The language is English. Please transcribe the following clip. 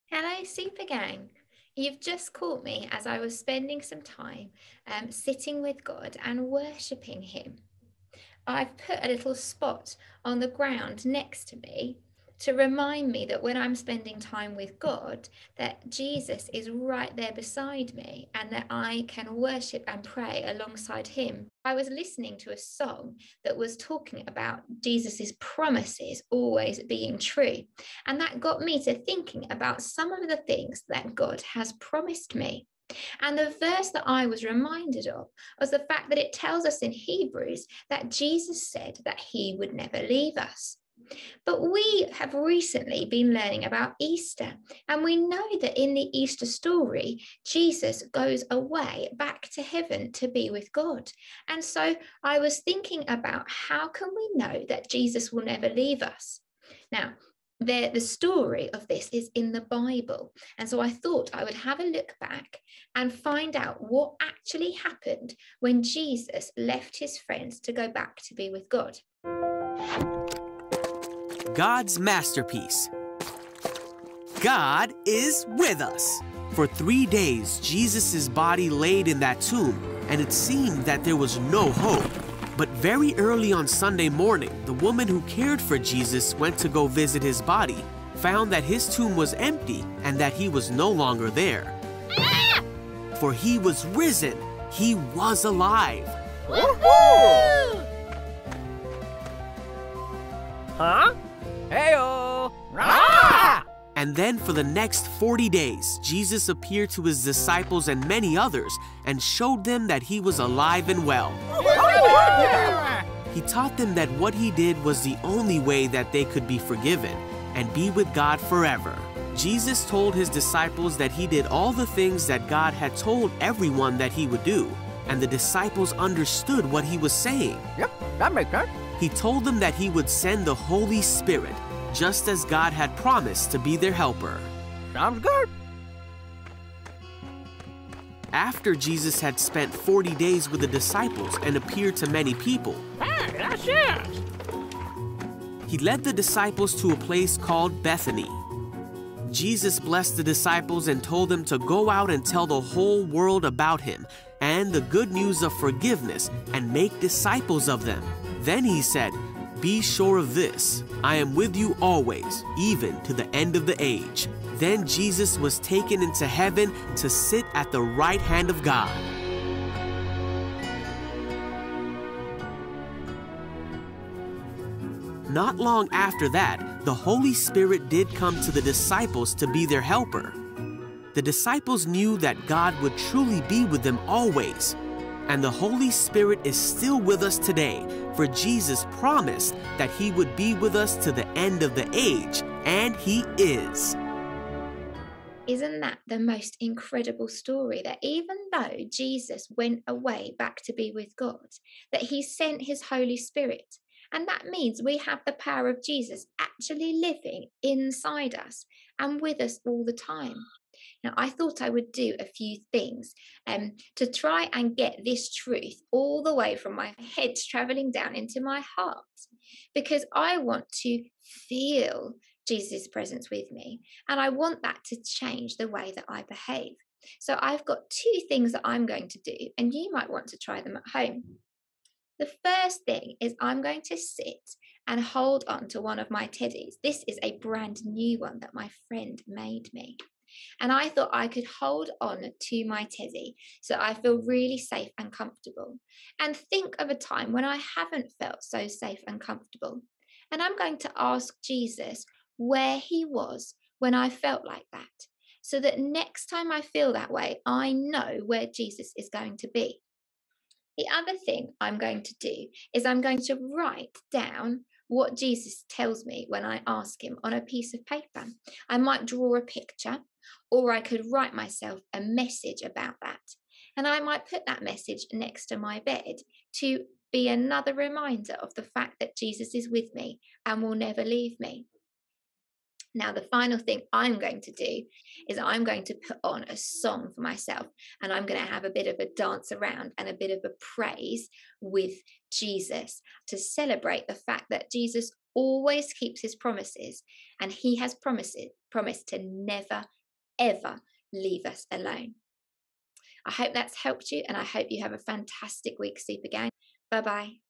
Hello, Super Gang. You've just caught me as I was spending some time sitting with God and worshipping Him. I've put a little spot on the ground next to me to remind me that when I'm spending time with God, that Jesus is right there beside me and that I can worship and pray alongside him. I was listening to a song that was talking about Jesus's promises always being true. And that got me to thinking about some of the things that God has promised me. And the verse that I was reminded of was the fact that it tells us in Hebrews that Jesus said that he would never leave us. But we have recently been learning about Easter, and we know that in the Easter story, Jesus goes away back to heaven to be with God. And so I was thinking about how can we know that Jesus will never leave us? Now, the story of this is in the Bible. And so I thought I would have a look back and find out what actually happened when Jesus left his friends to go back to be with God. God's masterpiece. God is with us. For 3 days, Jesus' body laid in that tomb, and it seemed that there was no hope. But very early on Sunday morning, the woman who cared for Jesus went to go visit his body, found that his tomb was empty and that he was no longer there. For he was risen. He was alive. Woohoo! Huh? Heyo! Rah! And then for the next 40 days, Jesus appeared to his disciples and many others and showed them that he was alive and well. He taught them that what he did was the only way that they could be forgiven and be with God forever. Jesus told his disciples that he did all the things that God had told everyone that he would do, and the disciples understood what he was saying. Yep, that makes sense. He told them that he would send the Holy Spirit, just as God had promised to be their helper. Sounds good. After Jesus had spent 40 days with the disciples and appeared to many people, Hey, that's it. he led the disciples to a place called Bethany. Jesus blessed the disciples and told them to go out and tell the whole world about him and the good news of forgiveness and make disciples of them. Then he said, "Be sure of this, I am with you always, even to the end of the age." Then Jesus was taken into heaven to sit at the right hand of God. Not long after that, the Holy Spirit did come to the disciples to be their helper. The disciples knew that God would truly be with them always. And the Holy Spirit is still with us today, for Jesus promised that he would be with us to the end of the age, and he is. Isn't that the most incredible story, that even though Jesus went away back to be with God, that he sent his Holy Spirit? And that means we have the power of Jesus actually living inside us and with us all the time. Now, I thought I would do a few things to try and get this truth all the way from my head traveling down into my heart, because I want to feel Jesus' presence with me, and I want that to change the way that I behave. So I've got 2 things that I'm going to do, and you might want to try them at home. The first thing is I'm going to sit and hold on to one of my teddies. This is a brand new one that my friend made me. And I thought I could hold on to my teddy so I feel really safe and comfortable. And think of a time when I haven't felt so safe and comfortable. And I'm going to ask Jesus where he was when I felt like that, so that next time I feel that way, I know where Jesus is going to be. The other thing I'm going to do is I'm going to write down what Jesus tells me when I ask him on a piece of paper. I might draw a picture, or I could write myself a message about that. And I might put that message next to my bed to be another reminder of the fact that Jesus is with me and will never leave me. Now, the final thing I'm going to do is I'm going to put on a song for myself, and I'm going to have a bit of a dance around and a bit of a praise with Jesus to celebrate the fact that Jesus always keeps his promises, and he has promised to never, ever leave us alone. I hope that's helped you, and I hope you have a fantastic week, Super Gang. Bye-bye.